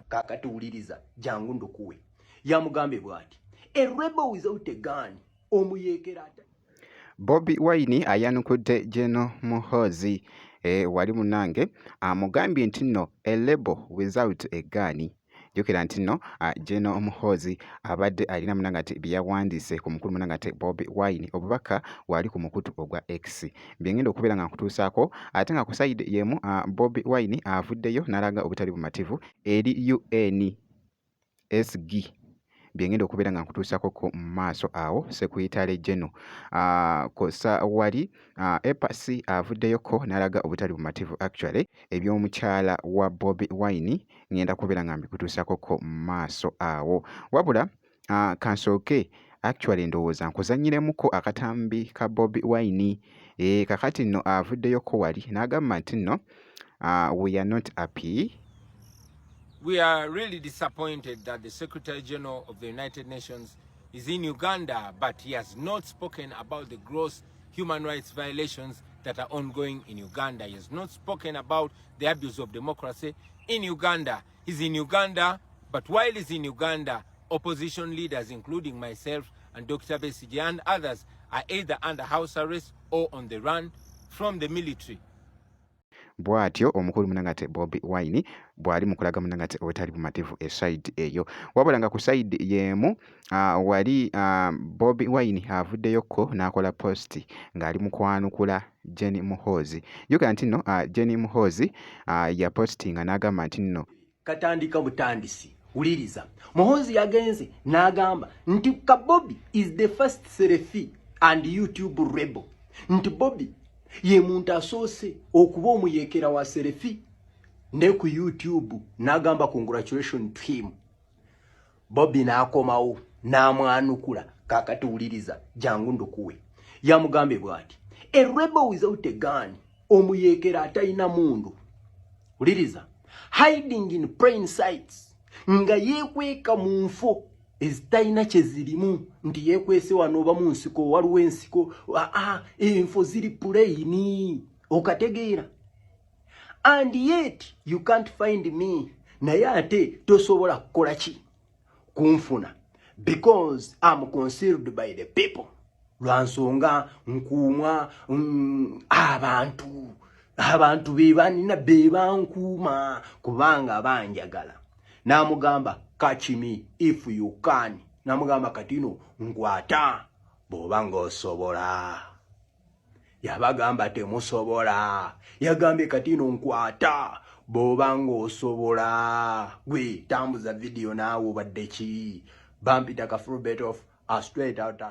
kakatuuliriza jangu ndukuwe yamugambe bwati a rebel without a gun omuyekera Bobi Wine ayanukudde General Muhoozi wali munange amugambye nti nno a rebel without a gun. Jukira nti nno General Muhoozi abadde alina munanga ati byawandiise ku mukulu munanga ati Bobi Wine obubaka wali ku mukutu ogwa X byengenda okubeera nga nkutuusaako ate nga ku side yemu Bobi Wine avuddeyo n'alaga obutali bumativu eri UN SG byengenda okubeera nga nkutuusako ko mu maaso awo Secretary General kosa wali EPAS avuddeyoko n'alaga obutali bumativu actually eby'omukyala wa Bobi Wine ngenda kubeera nga mbikutuusako ko mu maaso awo wabula kansooke actually ndowooza nkuzanyiremuko akatambi ka Bobi Wine kakati nno avuddeyoko wali n'agamba nti nno we are not happy. We are really disappointed that the Secretary General of the United Nations is in Uganda, but he has not spoken about the gross human rights violations that are ongoing in Uganda. He has not spoken about the abuse of democracy in Uganda. He's in Uganda, but while he's in Uganda, opposition leaders, including myself and Dr. Besigye and others, are either under house arrest or on the run from the military. Bwatyo omukulu munanga ate Bobi Wine bwali mukulaga munanga ate obutali bumativu eside eyo wabula nga ku side yemu wali Bobi Wine avuddeyoko n'akola post ng'ali mu kwanukula Jenny Muhoozi yokera nti nno Jenny Muhoozi ya postinga n'agamba nti nno katandika butandisi uliriza Muhoozi yagenze n'agamba nti ka Bobi is the first selfie and YouTube rebel nti Bobi ye muntu asoose okuba omuyekera wa selfie ne ku YouTube n'agamba congratulations to him. Bobi n'akomawo n'amwanukula kakatuuliriza jangu ndukuwe yamugambe bwati a rebel without a gun omuyekera atalina mundu uliriza hiding in plain sights nga yekweka mu nfo ezitalina kyezirimu nti yekwese wano oba mu nsiko waliwo ensiko enfo ziri puleyini okategeera and yet you can't find me naye ate tosobola kukola ki kunfuna because I'm concealed by the people lwansonga nkuumwa abantu bebanina bebankuuma kubanga banjagala n'amugamba catch me if you can n'amugamba katino nkwata bw'oba ng'osobola yabagamba temusobola yagambye katino nkwata bw'oba ng'osobola gwe tambuza video naawe obadde ki bampita ka full bet off straight out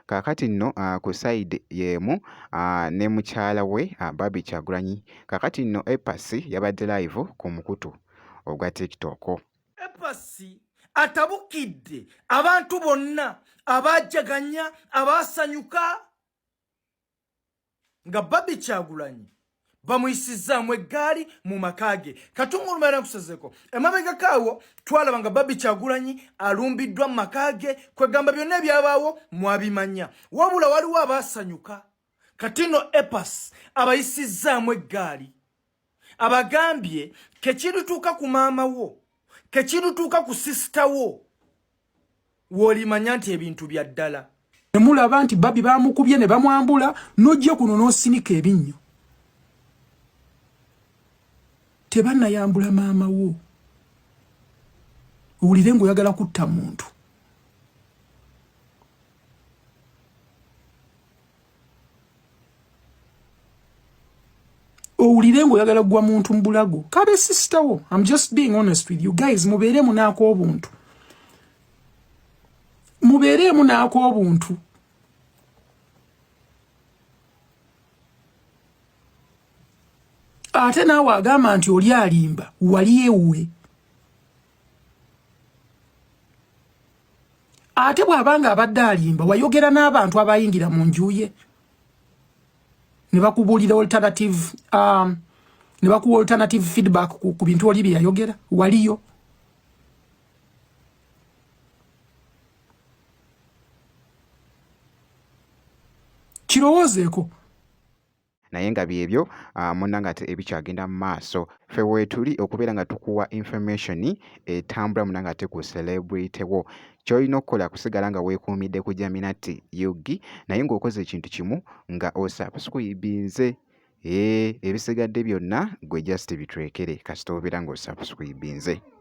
kakati nno ku side yemu ne mukyala we Babi Kyagulanyi kakati nno EPAS yabadde live ku mukutu ogwa TikTok. EPAS atabukidde abantu bonna abajaganya abasanyuka nga Babi Kyagulanyi bamuyisizaamu eggaali mu makage katungulumira kusezeko emabega kaawo twalaba nga Babi Kyagulanyi alumbiddwa mu makage kwegamba byonna ebyabaawo mwabimanya wabula waliwo abasanyuka katino EPAS abayisizaamu eggaali abagambye kekirituuka ku maama wo kekirituuka ku sisita wo w'olimanya nti ebintu bya ddala nemulaba nti Babi bamukubye ne bamwambula n'ojja kuno n'osinika ebinnyo tebannayambula maama wo owulire ng'oyagala kutta muntu owulire ng'oyagala gwa muntu mu bulago kabe sister wo I'm just being honest with you guys mubeeremu n'ako obuntu mubeeremu n'ako obuntu ate naawe agamba nti oli alimba wali ewuwe ate bw'abanga abadde alimba wayogera n'abantu abayingira mu nju ye ne bakubuulira alternative feedback ku bintu oli bye yayogera waliyo kirowoozeeko naye nga byebyo munnanga ate ebikyagenda mu maaso ffe weetuli okubeera nga tukuwa information etambula munnanga ate ku celebrity wo ky'olina okukola kusigala nga weekuumidde ku Jaminati Yugi naye ng'okoze ekintu kimu nga osubscribinze ebisigadde byonna gwe just bitwekere kasita obeera ng'osubscribinze.